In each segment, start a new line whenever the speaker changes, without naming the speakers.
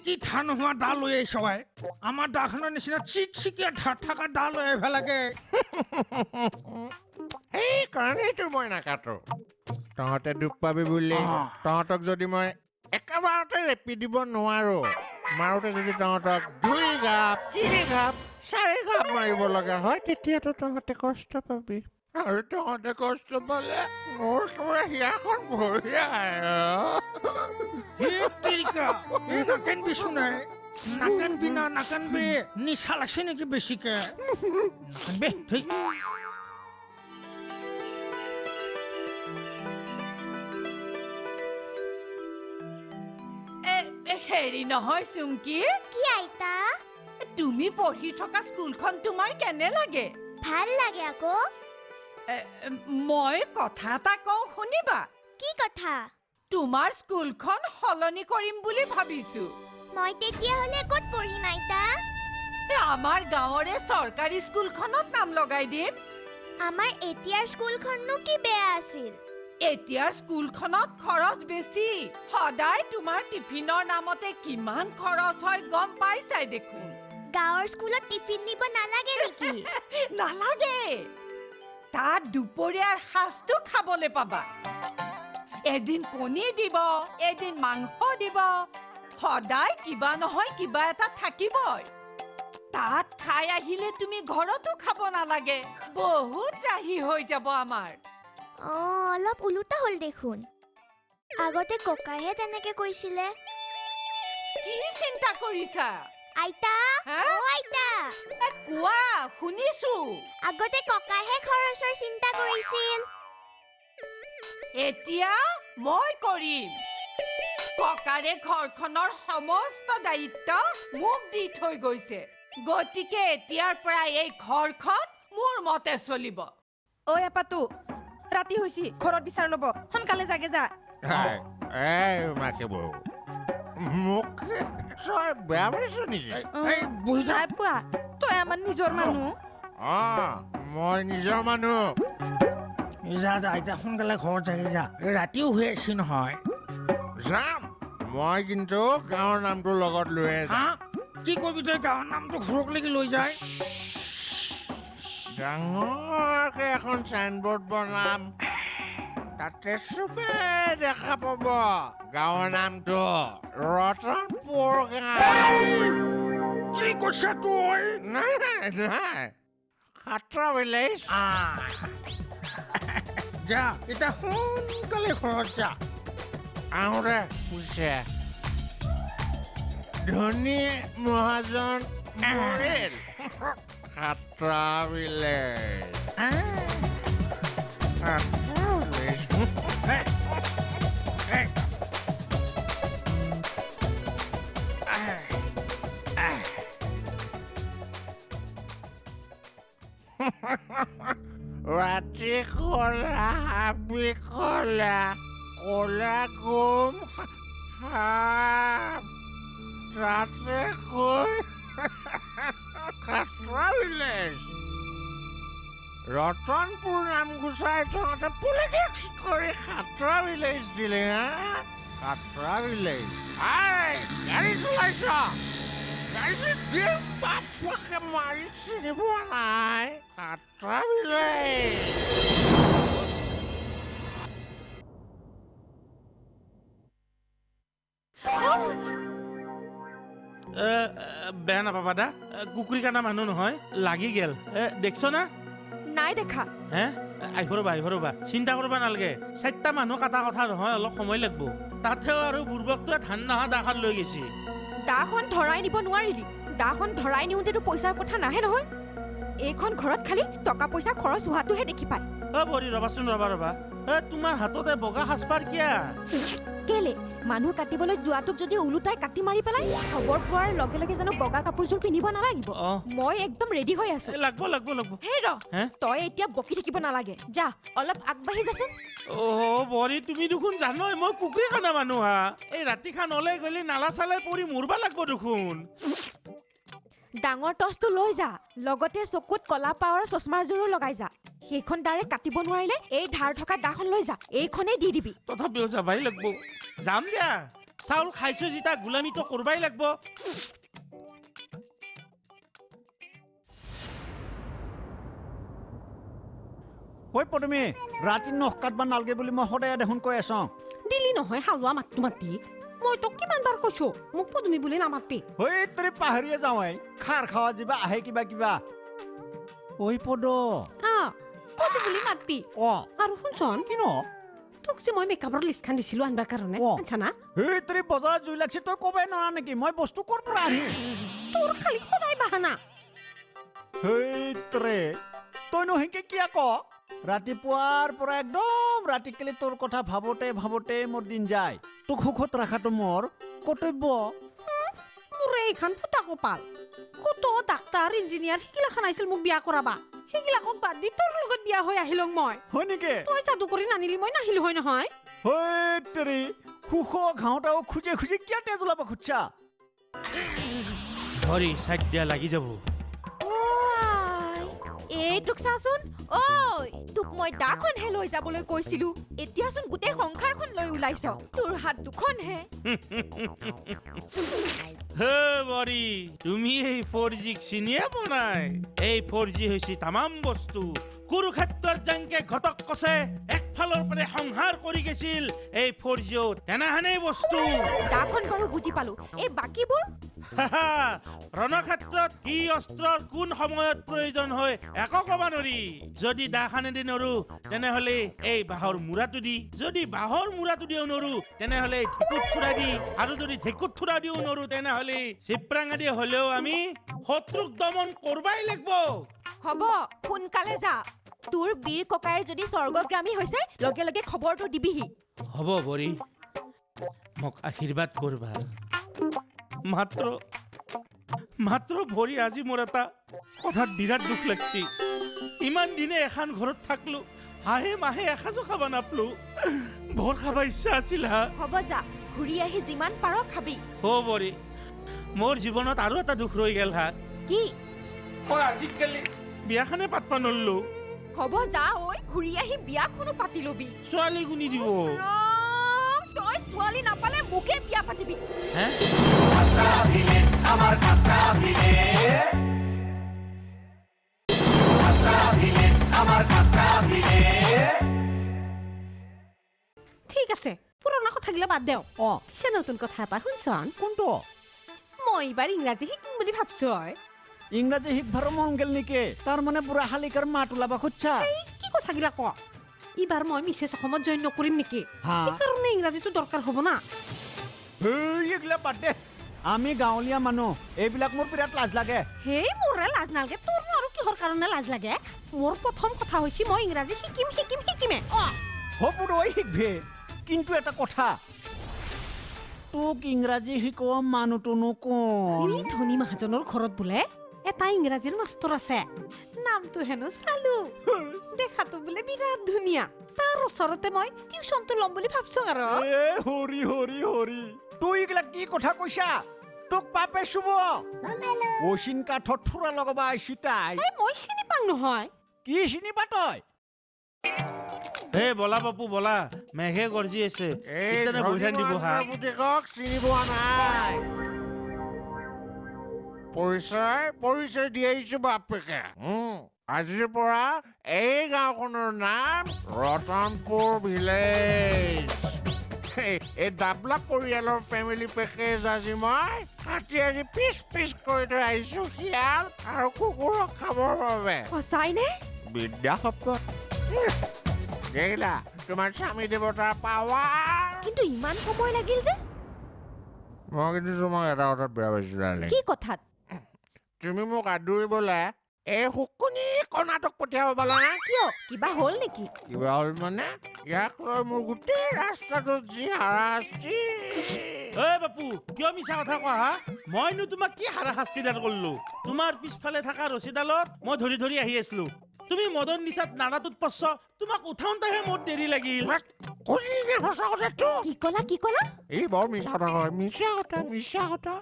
কি ধান নোহোৱা দা লৈ আহিছ ভাই আমাৰ দাখনৰ নিচিনা চিকচিকীয়া ধাৰ থকা দা লৈ আহিব লাগে
সেইকাৰণেইতো মই নাকাটো তহঁতে দুখ পাবি বুলি তহঁতক যদি মই একেবাৰতে ৰেপি দিব নোৱাৰো মাৰোতে যদি তহঁতক 2 ঘাপ 3 ঘাপ 4 ঘাপ মাৰিব লগা হয় তেতিয়াতো তহঁতে কষ্ট পাবি আৰু তহঁতে কষ্ট পালে মোৰ কিবা হিয়াখন ভৰি আহে
তেৰিকা এই নাকানবি শুনাই নাকানবি না নাকানবি নিচা লাগছে নেকি বেছিকে নাকানবি ঠিক
হেৰি নহয় চুমকি
কি আইতা
তুমি পঢ়ি থকা স্কুলখন তোমাৰ কেনে লাগে
ভাল লাগে আকৌ
মই কথা এটা কওঁ শুনিবা
কি কথা
তোমাৰ স্কুলখন সলনি কৰিম বুলি ভাবিছো
মই তেতিয়াহ'লে ক'ত পঢ়িম আইতা
আমাৰ গাঁৱৰে চৰকাৰী স্কুলখনত নাম লগাই দিম
আমাৰ এতিয়াৰ স্কুলখননো কি বেয়া আছিল
এতিয়াৰ স্কুলখনত খৰচ বেছি সদায় তোমাৰ টিফিনৰ নামতে কিমান খৰচ হয় গম পাইছাই দেখোন
গাঁৱৰ স্কুলত টিফিন নিব নালাগে নেকি
নালাগে তাত দুপৰীয়াৰ সাজটো খাবলৈ পাবা এদিন কণী দিব এদিন মাংস দিব সদায় কিবা নহয় কিবা এটা থাকিবই তাত খাই আহিলে তুমি ঘৰতো খাব নালাগে বহুত ৰাহি হৈ যাব আমাৰ
অলপ ওলোটা হ'ল দেখোন আগতে ককাইহে তেনেকে কৈছিলে
কি চিন্তা কৰিছা
আইতা আইতা
কোৱা শুনিছো
আগতে ককাইহে খৰচৰ চিন্তা কৰিছিল
এতিয়া মই কৰিম ককাৰে ঘৰখনৰ সমস্ত দায়িত্ব মোক দি থৈ গৈছে গতিকে এতিয়াৰ পৰা এই ঘৰখন মোৰ মতে চলিব
ঐ আপাতো ৰাতি হৈছি ঘৰত বিচাৰ ল'ব সোনকালে জাগে যা
মাকে বৌ মোক তই বেয়া পাইছ নেকি
বুঢ়াই পোৱা তই আমাৰ নিজৰ মানুহ
মই নিজৰ মানুহ
যা যা এতিয়া সোনকালে ঘৰত যাই যা ৰাতিও হৈ আছে নহয়
যাম মই কিন্তু গাঁৱৰ নামটো লগত লৈ যাম
কি কৰিবি তই গাঁৱৰ নামটো ঘৰক লাগি লৈ যায়
ডাঙৰকে এখন চাইনবোৰ্ড বনাম তাতে চবে দেখা পাব গাঁৱৰ নামটো ৰতনপুৰ গাঁও
কি কৈছা তই
নাই নাই খাট্ৰা ভিলেজ
যা এতিয়া সোনকালে ঘৰত যা
আহোঁতে বুজিছে ধনী মহাজন মৰিল খাট্ৰা ভিলেজ খাট্ৰা ভিলেজ ৰাতি কলা হাবি কলা কলা গুম তাতে কৈ খাট্ৰা ভিলেজ ৰতনপুৰ নাম গুচাই তহঁতে পলিটিক্স কৰি খাট্ৰা ভিলেজ দিলে খাট্ৰা ভিলেজ গাড়ী চলাইছ গাড়ী দিম বাপকে মাৰি চিনি পোৱা নাই খাট্ৰা ভিলেজ
বেয়া নাপাবা দা কুকুৰী কানা মানুহ নহয় লাগি গেল দেখছ না
নাই দেখা
হে আহিব ৰ'বা চিন্তা কৰিব নালাগে 4টা মানুহ কাটা কথা নহয় অলপ সময় লাগব তাতেও আৰু বুৰ্বকটোৱে ধান নহা দাখন লৈ গৈছে
দাখন ধৰাই নিব নোৱাৰিলি দাখন ধৰাই নিওঁতেতো পইচাৰ কথা নাহে নহয় এইখন ঘৰত খালি টকা পইচা খৰচ হোৱাটোহে দেখি পায়
বৰি ৰ'বাচোন ৰ'বা তোমাৰ হাততে বগা সাজপাৰ কিয়া
কেলে মানুহ কাটিবলৈ যোৱাটোক যদি ওলোটাই কাটি মাৰি পেলাই খবৰ পোৱাৰ লগে লগে জানো বগা কাপোৰযোৰ পিন্ধিব নালাগিব মই একদম ৰেডি হৈ আছো
লাগব
হে ৰ তই এতিয়া বকি থাকিব নালাগে যা অলপ আগবাঢ়ি যাচোন
বৰি তুমি দেখোন জানই মই কুকুৰী কানা মানুহ এই ৰাতি খান ওলাই গ'লে নালা চালাই পৰি মৰবা লাগব দেখোন
ডাঙৰ টচটো লৈ যা লগতে চকুত কলা পাৱাৰ চশমাযোৰো লগাই যা সেইখন দাৰে কাটিব নোৱাৰিলে এই ধাৰ থকা দাখন লৈ যা এইখনেই দি দিবি
তথাপিও যাবাই লাগব যাম দিয়া চাউল খাইছো যেতিয়া গোলামীটো কৰবাই লাগব।
ঐ পদুমী ৰাতি নখ কাটবা নালগে বুলি মই সদায় দেখোন কৈ আছোঁ।
দিলি নহয় হালোৱা মাতটো মাতি মই তোক কিমান বাৰ কৈছো মোক পদুমী বুলি নামাতবি।
ঐ তই পাহৰিয়ে যাওঁ খাৰ খাৱা যিবা আহে কিবা কিবা। ঐ পদ
পদু বুলি মাতবি। আৰু শুনচোন
কি ন
তোক যে মই মেকআপৰ লিষ্টখন দিছিলো আনবাৰ কাৰণে আনছা না?
তই বজাৰত জুই লাগছি তই কবাই নৰা নেকি? মই বস্তু ক'ৰ পৰা আনিম?
তোৰ খালি সদায় বাহানা।
তইনো সেনেকে কিয় ক? ৰাতিপুৱাৰ পৰা একদম ৰাতিকালি তোৰ কথা ভাবোতে ভাবোতে মোৰ দিন যায়। তোক সুখত ৰখাটো মোৰ কৰ্তব্য।
মোৰ এইখন ফুটা কপাল। কত ডাক্তাৰ ইঞ্জিনিয়াৰ সিগিলাখান আহিছিল মোক বিয়া কৰাবা। সিগিলাকক বাদ দি তোৰ লগত বিয়া হৈ আহিলো মই।
হয় নেকি?
তই যাদু কৰি নানিলি মই নাহিলো হয় নহয়?
সুখ ঘাওঁটাও খুজে খুজে কিয় তেজ ওলাব খুজছা?
ভৰি চাইড দিয়া লাগি যাব।
এইটোক চাচোন। ঐ তোক মই দাখনহে লৈ যাবলৈ কৈছিলো এতিয়াচোন গোটেই সংসাৰখন লৈ ওলাইছ। তোৰ হাত দুখনহে।
হে বৰি তুমি এই 4G চিনিয়ে পোৱা নাই? এই 4G হৈছে তামাম বস্তু। কুৰুক্ষেত্ৰত যেনকে ঘটক কছে একফালৰ পৰা সংহাৰ কৰি গৈছিল এই 4Gও তেনেহানেই বস্তু।
দাখন বাৰু বুজি পালো এই বাকীবোৰ
ৰণক্ষেত্ৰত কি অস্ত্ৰৰ কোন সময়ত প্ৰয়োজন হয় একো ক'ব নোৱাৰি। যদি দাখানেদি নৰো তেনেহলে এই বাঁহৰ মূৰাটো দি, যদি বাঁহৰ মূৰাটো দিও নৰো তেনেহলে ঢেকুত থোৰা দি, আৰু যদি ঢেকুত থোৰা দিও নৰো তেনেহলে চিপৰাঙা দি হলেও আমি শত্ৰুক দমন কৰবাই লাগব।
হ'ব সোনকালে যা। তোৰ বীৰ ককাই যদি স্বৰ্গগ্ৰামী হৈছে লগে লগে খবৰটো দিবিহি।
হ'ব বৰি মোক আশীৰ্বাদ কৰবা। মাত্ৰ ভৰি আজি মোৰ এটা কথাত বিৰাট দুখ লাগছি। ইমান দিনে এখন ঘৰত থাকলো হাঁহে মাহে এসাঁজো খাবা নাপলো। ভৰ খাবা ইচ্ছা আছিল।
হ'ব যা ঘূৰি আহি যিমান পাৰ খাবি।
বৰি মোৰ জীৱনত আৰু এটা দুখ ৰৈ গেল
কি?
আজিকালি বিয়াখনে পাতবা নল্লো।
হ'ব যা ঐ ঘূৰি আহি বিয়াখনো পাতি লবি।
ছোৱালী গুনি দিব।
তই ছোৱালী নাপালে মোকে বিয়া পাতিবি। ঠিক আছে পুৰণা কথাগিলা বাদ দেও। পিছে নতুন কথা এটা শুনছন?
কোনটো?
মই এইবাৰ ইংৰাজী শিকিম বুলি ভাবছো।
ইংৰাজী শিকবাৰ মন গেল নেকি? তাৰ মানে বুঢ়া শালিকাৰ মাত ওলাবা খুজছা?
কি কথাগিলা ক? এইবাৰ মই মিছেছ অসমত জইন নকৰিম নেকি? সেইকাৰণে ইংৰাজীটো দৰকাৰ হ'ব না।
এইগিলা বাদ দে। আমি গাঁৱলীয়া মানুহ এইবিলাক মোৰ বিৰাট লাজ লাগে।
হেই মোৰে লাজ নালাগে। তোৰনো আৰু কিহৰ কাৰণে লাজ লাগে? মোৰ প্ৰথম কথা হৈছে মই ইংৰাজী শিকিমে।
হ'ব ৰৈ শিকবি, কিন্তু এটা কথা তোক ইংৰাজী শিকোৱা মানুহটোনো কোন?
ধনী মহাজনৰ ঘৰত বোলে এটা ইংৰাজীৰ মাষ্টৰ আছে। নামটো হেনো চালু। দেখাতো বোলে বিৰাট ধুনীয়া। তাৰ ওচৰতে মই টিউচনটো ল'ম বুলি ভাবছো। আৰু
হৰি হৰি হৰি তুই এইগিলা কি কথা কৈছা? তোক পাপে চুব অচিন কাঠত থোৰা লগাবা আহিছি তাই।
মই চিনি পাং নহয়।
কি চিনি পা তই?
হে বলা বাপু বলা, মেঘে গৰ্জি আছে।
চিনি পোৱা নাই। পৰিচয় দি আহিছো বাপেকে। আজিৰ পৰা এই গাঁওখনৰ নাম ৰতনপুৰ ভিলেজ। এই ডাবলা পৰিয়ালৰ ফেমিলি পেকেজ আজি মই কাটি আজি পিচ কৰি থৈ আহিছো শিয়াল আৰু কুকুৰক খাবৰ বাবে।
সঁচাইনে?
বিদ্যা শব্দ দেখিলা তোমাৰ স্বামী দেৱতাৰ পাৱাৰ।
কিন্তু ইমান সময় লাগিল যে?
মই কিন্তু তোমাক এটা কথাত বেয়া পাইছো ডাৰ্লিং।
কি কথাত?
তুমি মোক আদৰিবলে এই শুকুনি কণাটোক পঠিয়াব পালা না?
কিয় কিবা হ'ল নেকি?
কিবা হ'ল মানে ইয়াক লৈ মোৰ গোটেই ৰাস্তাটোত যি হাৰাশাস্তি।
বাপু কিয় মিছা কথা কোৱা? মইনো তোমাক কি হাৰাশাস্তিডাল কৰিলো? তোমাৰ পিছফালে থকা ৰছীডালত মই ধৰি আহি আছিলো। তুমি মদন নিচাত নালাটোত পৰছ। তোমাক উঠাওঁতেহে মোৰ দেৰি লাগিল।
কি কলা?
এই বৰ মিছা কথা কয়। মিছা কথা।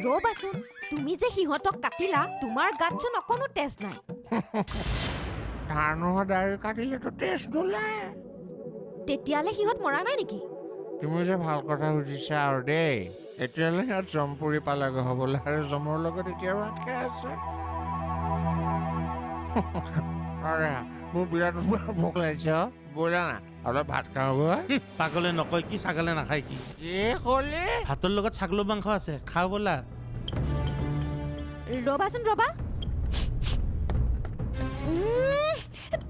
ৰবাচোন তুমি যে সিহঁতক কাটিলা তোমাৰ গাতচোন অকণো তেজ নাই।
ধানৰ দাড়ি কাটিলেতো তেজ নোলায়।
তেতিয়ালে সিহঁত মৰা নাই নেকি?
তুমি যে ভাল কথা সুধিছা আৰু দেই এতিয়ালৈ ইয়াত জমপুৰি পালাগৈ হ'বলৈ আৰু জমৰ লগত এতিয়া ভাত খাই আছে আৰে মোৰ বিৰাট ভোক লাগিছে ব'লা না অলপ ভাত খাওঁগৈ
পাগলে নকয় কি ছাগলে নাখায় কি
কি ক'লি
ভাতৰ লগত ছাগলৰ মাংস আছে খাওঁ ব'লা
ৰবাচোন ৰবা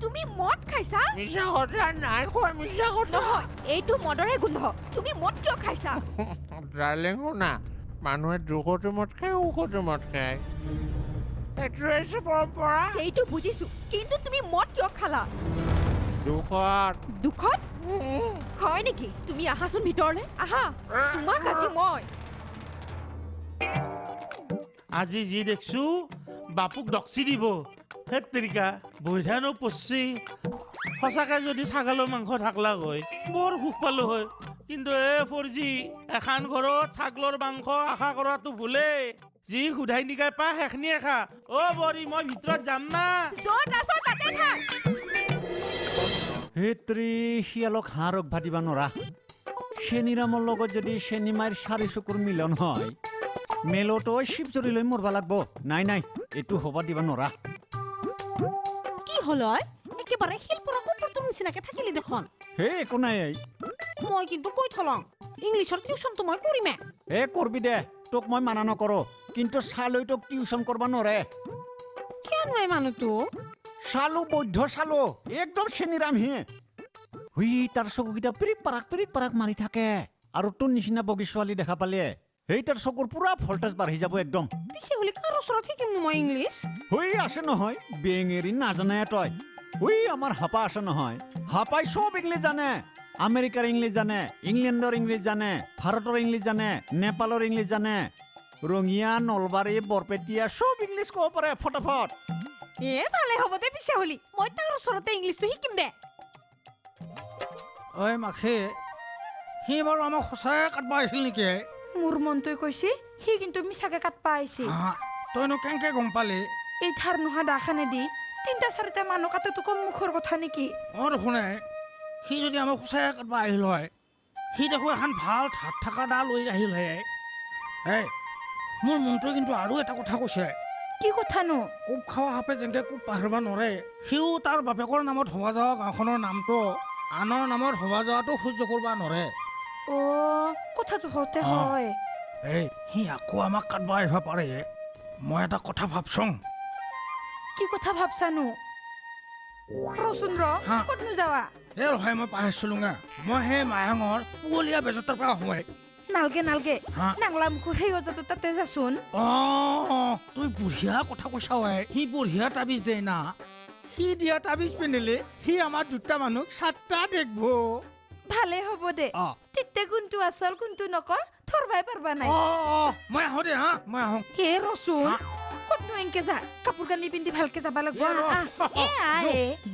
তুমি মদ খাইছা
মিছা কথা নাই খোৱা মিছা কথা
নহয় এইটো মদৰে গোন্ধ তুমি মদ কিয় খাইছা
ডাৰ্লিং শুনা মানুহে দুখতো মদ খায় সুখতো মদ খায় এইটোৱে হৈছে পৰম্পৰা
সেইটো বুজিছো কিন্তু তুমি মদ কিয় খালা
দুখত
দুখত হয় নেকি তুমি আহাচোন ভিতৰলৈ আহা তোমাক আজি মই
আজি যি দেখছো বাপুক ডক্সি দিব হেত তেৰিকা বৈধানো পচছি সঁচাকে যদি ছাগলৰ মাংস থাকলা হয় বৰ সুখ পালো হয় কিন্তু ফৰজি এখন ঘৰত ছাগলৰ মাংস আশা কৰাটো ভুলেই যি সুধাই নিকাই পা সেইখিনিয়ে খা বৰি মই ভিতৰত যাম না
য'ত আছ তাতে থাক
হেত্ৰি শিয়ালক হাঁহ ৰখ ভাতিব নৰা চেনিৰামৰ লগত যদি চেনিমাইৰ 4 চকুৰ মিলন হয় মেলতো শিৱজৰী লৈ মৰবা লাগব নাই নাই এইটো হ'ব দিব নৰা
কি হ'ল একেবাৰে শিলপুৰা কুকুৰটোৰ নিচিনাকে থাকিলি দেখোন
হে একো নাই
মই কিন্তু কৈ থলং ইংলিছৰ টিউচনটো মই কৰিমে
কৰবি দে তোক মই মানা নকৰো কিন্তু চালৈ তোক টিউচন কৰবা নৰে
কিয় নাই মানুহটো
চালো বৈধ চালো একদম চেনিৰাম হি হুই তাৰ চকুকেইটা পিৰিক পাৰাক মাৰি থাকে আৰু তোৰ নিচিনা বগী ছোৱালী দেখা পালে সেই তাৰ চকুৰ পুৰা ভল্টেজ বাঢ়ি যাব একদম
পিছে হ'লে কাৰ ওচৰত শিকিম মই ইংলিছ
হুই আছে নহয় বেঙেৰি নাজানে তই হুই আমাৰ হাপা আছে নহয় হাপাই চব ইংলিছ জানে আমেৰিকাৰ ইংলিছ জানে ইংলেণ্ডৰ ইংলিছ জানে ভাৰতৰ ইংলিছ জানে নেপালৰ ইংলিছ জানে ৰঙিয়া নলবাৰী বৰপেটীয়া চব ইংলিছ ক'ব পাৰে ফটাফট
ভালে হ'ব দে পিছে হ'লি মই তাৰ ওচৰতে ইংলিছটো শিকিম দে
ঐ মাখি সি বাৰু আমাক সঁচাই কাটবা আহিছিল নেকি
মোৰ মনটোৱে কৈছে সি কিন্তু মিছাকে কাটবা আহিছে
তইনো কেনেকে গম পালি
এই ধাৰ নোহোৱা দাখানে দি 3-4টা মানুহ কাটাটো কম মুখৰ কথা নেকি
শুনে সি যদি আমাক সঁচাই কাটবা আহিল হয় সি দেখো এখন ভাল ধাত থকা দা লৈ আহিল হে মোৰ মনটোৱে কিন্তু আৰু এটা কথা কৈছে
কি কথানো
কোব খাৱা সাপে যেনেকে কোব পাহৰিব নোৱাৰে সিও তাৰ বাপেকৰ নামত হবা যোৱা গাঁওখনৰ নামটো আনৰ নামত হবা যোৱাটো সহ্য কৰিব নোৱাৰে
কথাটো হতে হয়
সি আকৌ আমাক কাটবা আহিব পাৰে মই এটা কথা ভাবচোং
কি কথা ভাবছানো ৰচোন ক'তনো যাৱা
হয় মই পাহৰিছিলোঙা মই সেই মায়াঙৰ পুৱলীয়া বেজতৰ পৰা সোমাই
নালগে নাংলা মুখৰ সেই অজাটো তাতে যাচোন
তুই বঢ়িয়া কথা কৈছা সি বঢ়িয়া তাবিজ দে না সি দিয়া তাবিজ পিন্ধিলে সি আমাৰ দুটা মানুহ 7টা দেখব
ভালে হ'ব দে তেতিয়া কোনটো আচল কোনটো নকৰ থৰবাই পাৰবা নাই
মই আহো দে মই আহো
হে ৰচোন ক'তনো এনকে যা কাপোৰ কানি পিন্ধি ভালকে যাবা লাগব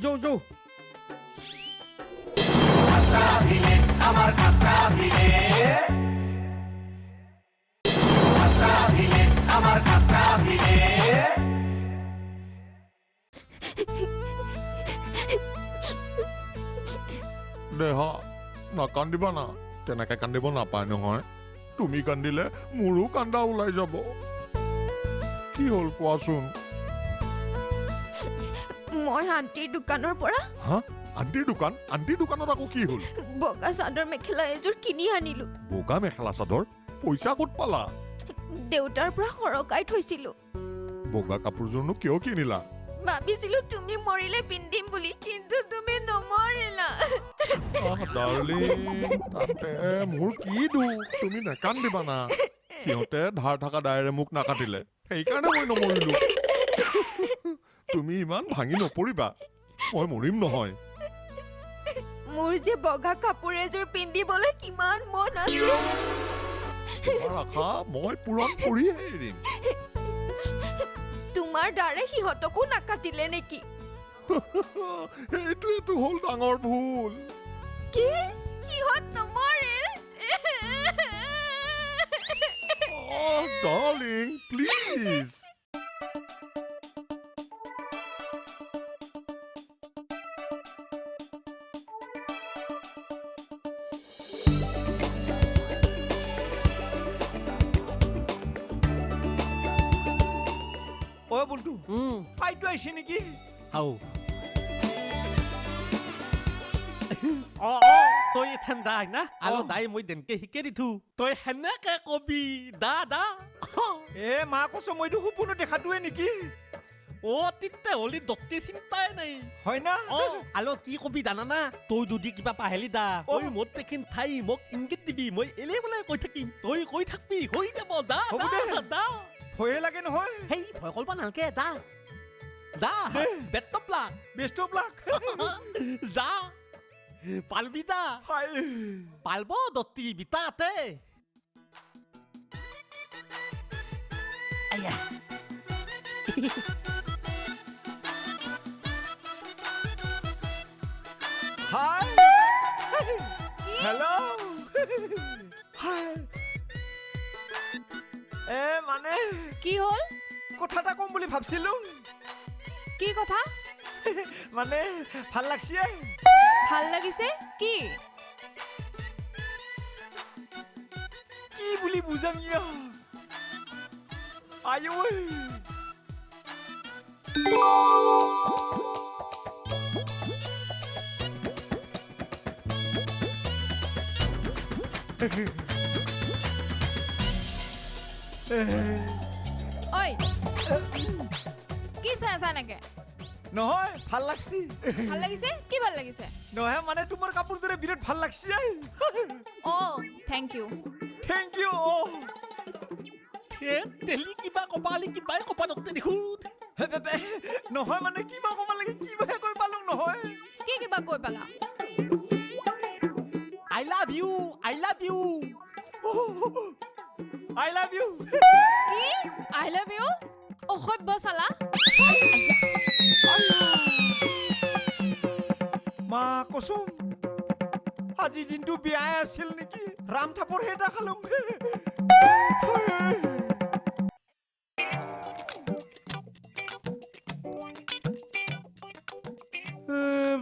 যৌ
দেহা নাকান্দিবা না তেনেকে কান্দিব নাপায় নহয় তুমি কান্দিলে মোৰো কান্দা ওলাই যাব কি হ'ল কোৱাচোন
মই আন্টিৰ দোকানৰ পৰা
আন্টিৰ দোকানত আকৌ কি হ'ল
বগা চাদৰ মেখেলা এযোৰ কিনি আনিলো
বগা মেখেলা চাদৰ পইচা ক'ত পালা
দেউতাৰ পৰা সৰকাই থৈছিলো
বগা কাপোৰযোৰনো কিয় কিনিলা
ভাবিছিলো তুমি মৰিলে পিন্ধিম বুলি কিন্তু তুমি নমৰিলা
ডাৰ্লিং তাতে মোৰ কি দুখ তুমি নেকান্দিবা না সিহঁতে ধাৰ থকা দায়েৰে মোক নাকাটিলে সেইকাৰণে মই নমৰিলো তুমি ইমান ভাঙি নপৰিবা মই মৰিম নহয়
মোৰ যে বগা কাপোৰ এযোৰ পিন্ধিবলৈ কিমান মন আছিল
তোমাৰ আশা মই পূৰণ কৰিয়ে এৰিম
তোমাৰ দ্বাৰে সিহঁতকো নাকাটিলে নেকি
এইটোৱেতো হ'ল ডাঙৰ ভুল
কি সিহঁত নমৰিল
ডাৰ্লিং প্লিজ
অ বলটু পাইতো আইছে নেকি
হাও তই এথেন দাই না আৰু দাই মই দেনকে শিকে দিথু তই হেনেকে কবি দা
এ মা কৈছ মইতো সপোনো দেখাটোৱে নেকি
তিতে হলি দত্তি চিন্তাই নাই
হয় না
আলো কি কবি জানানা তই যদি কিবা পাহেলি দা তই মোত দেখিন ঠাই মোক ইংগিত দিবি মই এলে বোলে কৈ থাকিম তই কৈ থাকবি হৈ যাব দা
হ'ব দে।
দা
ভয়ে লাগে নহয়
হেই ভয় কৰিব নালকে দা বেট প্লাক
বেষ্ট অফ লাক
যা পালবি দা
হাই
পালব দত্তি বিতাতে আয়া
হাই হেল্ল' হাই এ মানে
কি হ'ল
কথা এটা কম বুলি ভাবছিলো
কি কথা
মানে ভাল লাগছে
ভাল লাগিছে কি
কি বুলি বুজাম ইয়া আয়ো
ঐ কি চাই আছা এনেকে
নহয় ভাল লাগছি
ভাল লাগিছে কি ভাল লাগিছে
নহয় মানে তোমাৰ কাপোৰযোৰে বিৰাট ভাল লাগছি
অ' থেংক ইউ
থেংক ইউ
তেলি কিবা কবালি কিবাই কবা দত্তি দেখোন
নহয় মানে কিবা ক'ব লাগে কিবাহে কৈ পালো নহয়
কি কিবা কৈ পালা
I love you
I love you
কি আই লাভ ইউ অসভ্য চালা
মা কচোন আজি দিনটো বিয়াই আছিল নেকি ৰাম থাপৰ হেতা খালম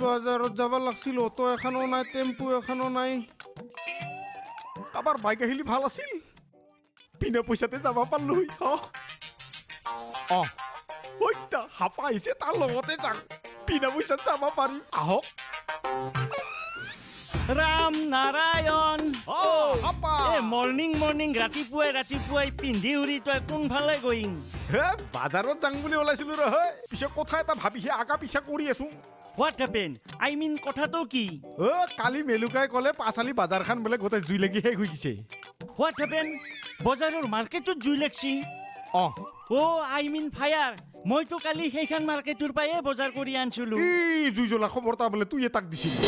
বাজাৰত যাব লাগছিল অটো এখনো নাই টেম্পু এখনো নাই কাৰোবাৰ বাইক আহিলে ভাল আছিল বিনা পইচাতে যাব পাৰলো হত্যা হাপা আহিছে তাৰ লগতে যাম বিনা পইচাত যাব পাৰিম আহক
ৰাম নাৰায়ণ
হাপা
মৰ্ণিং ৰাতিপুৱাই পিন্ধি উৰি তই কোনফালে গৈম
হে বাজাৰত যাম বুলি ওলাইছিলো ৰহে পিছে কথা এটা ভাবিহে আগা পিছা কৰি আছো
হোৱাট হেপেন আই মিন কথাটো কি
কালি মেলুকাই ক'লে পাঁচালি বাজাৰখন বোলে গোটেই জুই লাগি শেষ হৈ গৈছে
হোৱাট হেপেন বজাৰৰ মাৰ্কেটত জুই লাগছি আই মিন ফায়াৰ মইতো কালি সেইখন মাৰ্কেটৰ পৰাই বজাৰ কৰি আনিছিলো
জুই জ্বলা খবৰ এটা বোলে তুই তাক দিছিলি